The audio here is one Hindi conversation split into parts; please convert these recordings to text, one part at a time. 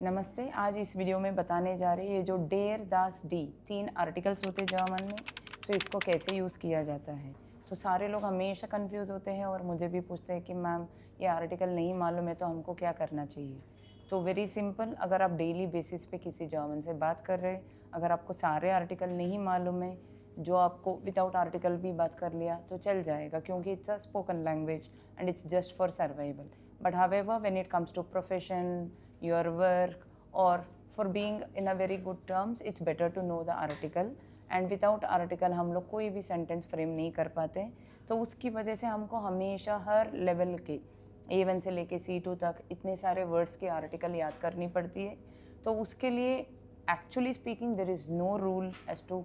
नमस्ते। आज इस वीडियो में बताने जा रहे हैं ये जो डेर दास डी 3 आर्टिकल्स होते हैं जर्मन में, तो इसको कैसे यूज़ किया जाता है। तो सारे लोग हमेशा कंफ्यूज होते हैं और मुझे भी पूछते हैं कि मैम ये आर्टिकल नहीं मालूम है तो हमको क्या करना चाहिए। तो वेरी सिंपल, अगर आप डेली बेसिस पे किसी जर्मन से बात कर रहे हैं, अगर आपको सारे आर्टिकल नहीं मालूम है, जो आपको विदाउट आर्टिकल भी बात कर लिया तो चल जाएगा, क्योंकि it's a spoken language and it's just for survival. But however when it comes to profession, your work, or for being in a very good terms, it's better to know the article. And without article हम लोग कोई भी सेंटेंस फ्रेम नहीं कर पाते, तो उसकी वजह से हमको हमेशा हर लेवल के A1 से लेके C2 तक इतने सारे वर्ड्स के आर्टिकल याद करनी पड़ती है। तो उसके लिए actually speaking there is no rule as to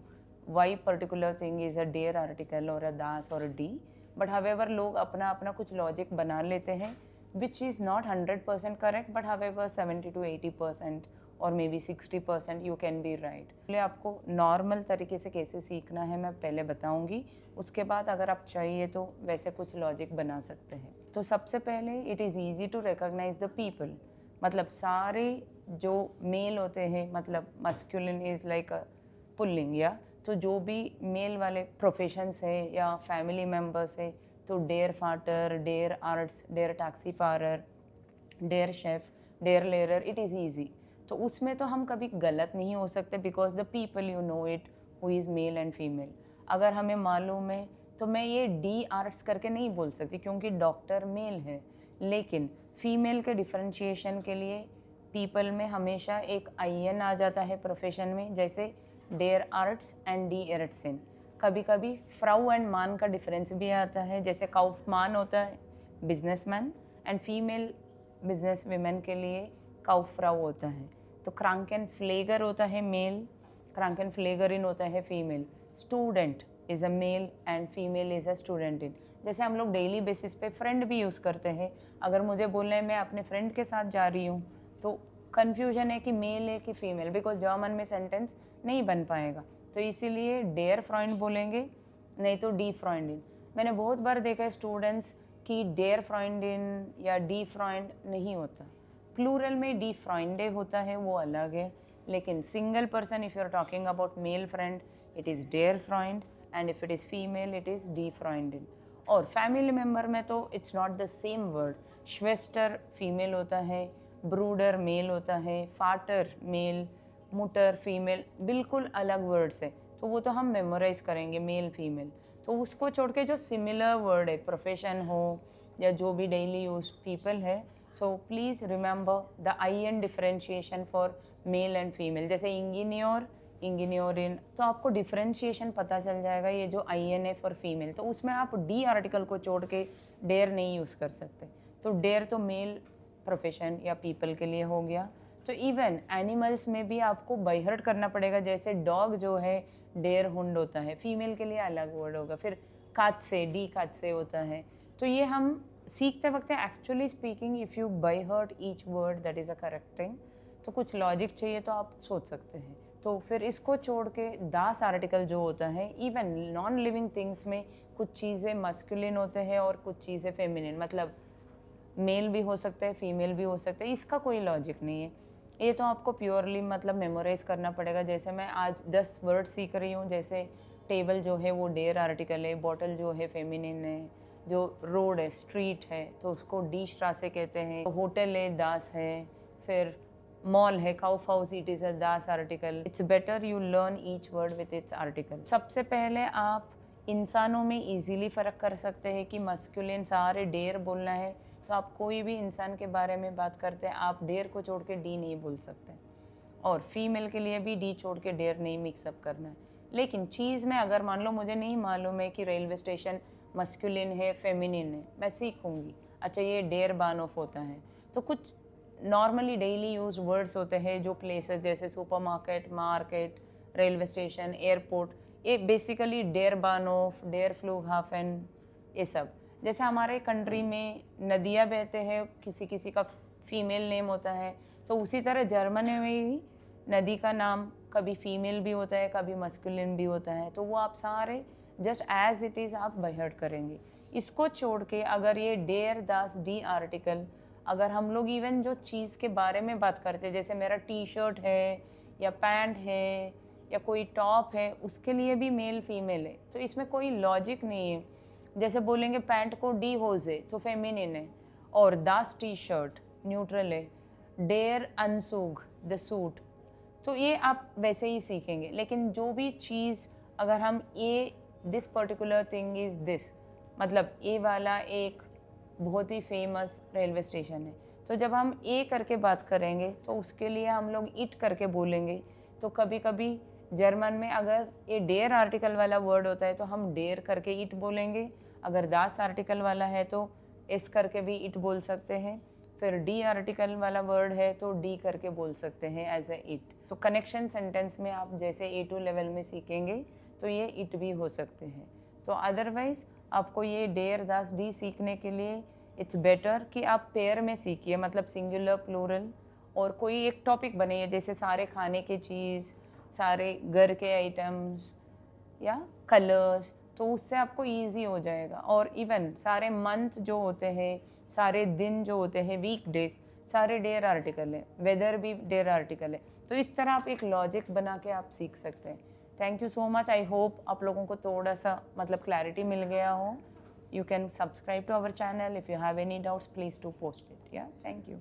why particular thing is a der article और अ दास और अ डी। बट हावेवर लोग अपना अपना कुछ लॉजिक बना लेते हैं which is not 100% correct, but however 70 to 80% और may be 60% you can be right। पहले आपको नॉर्मल तरीके से कैसे सीखना है मैं पहले बताऊंगी, उसके बाद अगर आप चाहिए तो वैसे कुछ लॉजिक बना सकते हैं। तो सबसे पहले it is easy to recognise the people, मतलब सारे जो मेल होते हैं, मतलब मस्कुलिन इज़ लाइक पुल्लिंग, या तो जो भी मेल वाले प्रोफेशंस है या फैमिली मेम्बर्स है, तो their father, their aunts, their taxi farer, their chef, their lawyer, it is easy. तो उसमें तो हम कभी गलत नहीं हो सकते, because the people you know it who is male and female. अगर हमें मालूम है तो मैं ये डी आर्ट्स करके नहीं बोल सकती, क्योंकि डॉक्टर मेल है, लेकिन फीमेल के डिफ्रेंशिएशन के लिए पीपल में हमेशा एक आई एन आ जाता है प्रोफेशन में, जैसे डेयर आर्ट्स एंड डी एर्ट्सन। कभी कभी फ्राउ एंड मान का डिफरेंस भी आता है, जैसे काउफमान होता है businessman and female business women के लिए काउफ्राउ होता है। तो क्रांकन फ्लेगर होता है मेल, क्रांकन फ्लेगर इन होता है female. Student is a mail and female is a student in. जैसे हम लोग डेली बेसिस पे फ्रेंड भी यूज़ करते हैं, अगर मुझे बोलना है मैं अपने फ्रेंड के साथ जा रही हूँ, तो कन्फ्यूजन है कि मेल है कि फीमेल, बिकॉज जर्मन में सेंटेंस नहीं बन पाएगा, तो इसीलिए डेयर फ्रॉइंड बोलेंगे, नहीं तो डी फ्रॉइंडिन। मैंने बहुत बार देखा है स्टूडेंट्स की डेयर फ्रॉइंडिन या डी फ्रॉइंड नहीं होता, प्लूरल में डी फ्रॉइंडे होता है, वो अलग है। लेकिन single person if you are talking about male friend it is डेयर फ्रॉइंड, and if it is female it is डी फ्रॉइंडिन। और फैमिली मेम्बर में तो it's not the same word. श्वेस्टर फीमेल होता है, ब्रूडर मेल होता है, फाटर मेल, मुटर फीमेल, बिल्कुल अलग वर्ड्स है। तो वो तो हम मेमोराइज करेंगे मेल फीमेल। तो उसको छोड़ के जो सिमिलर वर्ड है, प्रोफेशन हो या जो भी डेली यूज पीपल है, so please remember the I N differentiation for male and female. जैसे इंजीनियर, इंजीनियरिन, तो आपको डिफरेंशिएशन पता चल जाएगा ये जो आई एन है फॉर फीमेल, तो उसमें आप डी आर्टिकल को छोड़ के डेयर नहीं यूज़ कर सकते। तो डेयर तो मेल प्रोफेशन या पीपल के लिए हो गया। तो इवन एनिमल्स में भी आपको बाई करना पड़ेगा, जैसे डॉग जो है डेयर हुंड होता है, फीमेल के लिए अलग वर्ड होगा। फिर काच से, डी काच से होता है। तो ये हम सीखते वक्त actually speaking if you by heart each word that is a correct thing. तो कुछ लॉजिक चाहिए तो आप सोच सकते हैं। तो फिर इसको छोड़ के दास आर्टिकल जो होता है, इवन नॉन लिविंग थिंग्स में कुछ चीज़ें मस्कुलिन होते हैं और कुछ चीज़ें फेमिनिन, मतलब मेल भी हो सकता है फीमेल भी हो सकता है, इसका कोई लॉजिक नहीं है। ये तो आपको प्योरली मतलब मेमोराइज करना पड़ेगा। जैसे मैं आज 10 वर्ड सीख रही हूँ, जैसे टेबल जो है वो डेयर आर्टिकल है, बॉटल जो है फेमिनिन है, जो रोड है स्ट्रीट है तो उसको डी स्ट्रासे कहते हैं, होटल है दास है, फिर मॉल है काउफ हाउस, इट इज़ अ दास article. It's better you learn each word with its article. सबसे पहले आप इंसानों में इजीली फ़र्क कर सकते हैं कि मस्कुलिन सारे डेयर बोलना है, तो आप कोई भी इंसान के बारे में बात करते हैं आप डेयर को छोड़ के डी नहीं बोल सकते, और फीमेल के लिए भी डी छोड़ के डेयर नहीं मिक्सअप करना है। लेकिन चीज़ में अगर मान लो मुझे नहीं मालूम है कि रेलवे स्टेशन मस्कुलिन है फेमिनिन है, मैं सीखूंगी अच्छा ये डेयर बान ऑफ होता है। तो कुछ नॉर्मली डेली यूज वर्ड्स होते हैं जो प्लेसेस जैसे supermarket, market, railway station, airport, ये बेसिकली डेयर बान ऑफ, डेयर फ्लूगहाफन, ये सब। जैसे हमारे कंट्री में नदियाँ बहते हैं, किसी किसी का फीमेल नेम होता है, तो उसी तरह जर्मनी में भी नदी का नाम कभी फीमेल भी होता है कभी मस्कुलिन भी होता है। तो वो आप सारे जस्ट एज इट इज़ आप बाय हार्ट करेंगे। इसको छोड़ के अगर ये डेयर दास डी आर्टिकल अगर हम लोग इवन जो चीज़ के बारे में बात करते हैं, जैसे मेरा टी शर्ट है या पैंट है या कोई टॉप है, उसके लिए भी मेल फीमेल है, तो इसमें कोई लॉजिक नहीं है। जैसे बोलेंगे पैंट को डी होजे तो फेमिनिन है, और दास टी शर्ट न्यूट्रल है, डेयर अनसुग द सूट, तो ये आप वैसे ही सीखेंगे। लेकिन जो भी चीज़ अगर हम ये this particular thing is this, मतलब ये वाला एक बहुत ही फेमस रेलवे स्टेशन है, तो जब हम ए करके बात करेंगे तो उसके लिए हम लोग इट करके बोलेंगे। तो कभी कभी जर्मन में अगर ये डेयर आर्टिकल वाला वर्ड होता है तो हम डेयर करके इट बोलेंगे, अगर दास आर्टिकल वाला है तो एस करके भी इट बोल सकते हैं, फिर डी आर्टिकल वाला वर्ड है तो डी करके बोल सकते हैं एज ए इट। तो कनेक्शन सेंटेंस में आप जैसे A2 लेवल में सीखेंगे तो ये इट भी हो सकते हैं। तो अदरवाइज़ आपको ये डेयर दास डी सीखने के लिए इट्स बेटर कि आप पेयर में सीखिए, मतलब सिंगुलर प्लूरल, और कोई एक टॉपिक बनाइए, जैसे सारे खाने की चीज़, सारे घर के आइटम्स या कलर्स, तो उससे आपको इजी हो जाएगा। और इवन सारे मंथ जो होते हैं, सारे दिन जो होते हैं, वीक डेज, सारे डेयर आर्टिकल है, वेदर भी डेयर आर्टिकल है। तो इस तरह आप एक लॉजिक बना के आप सीख सकते हैं। Thank you so much. I hope आप लोगों को थोड़ा सा मतलब क्लैरिटी मिल गया हो। You can subscribe to our channel. If you have any doubts, please do post it. Yeah, thank you.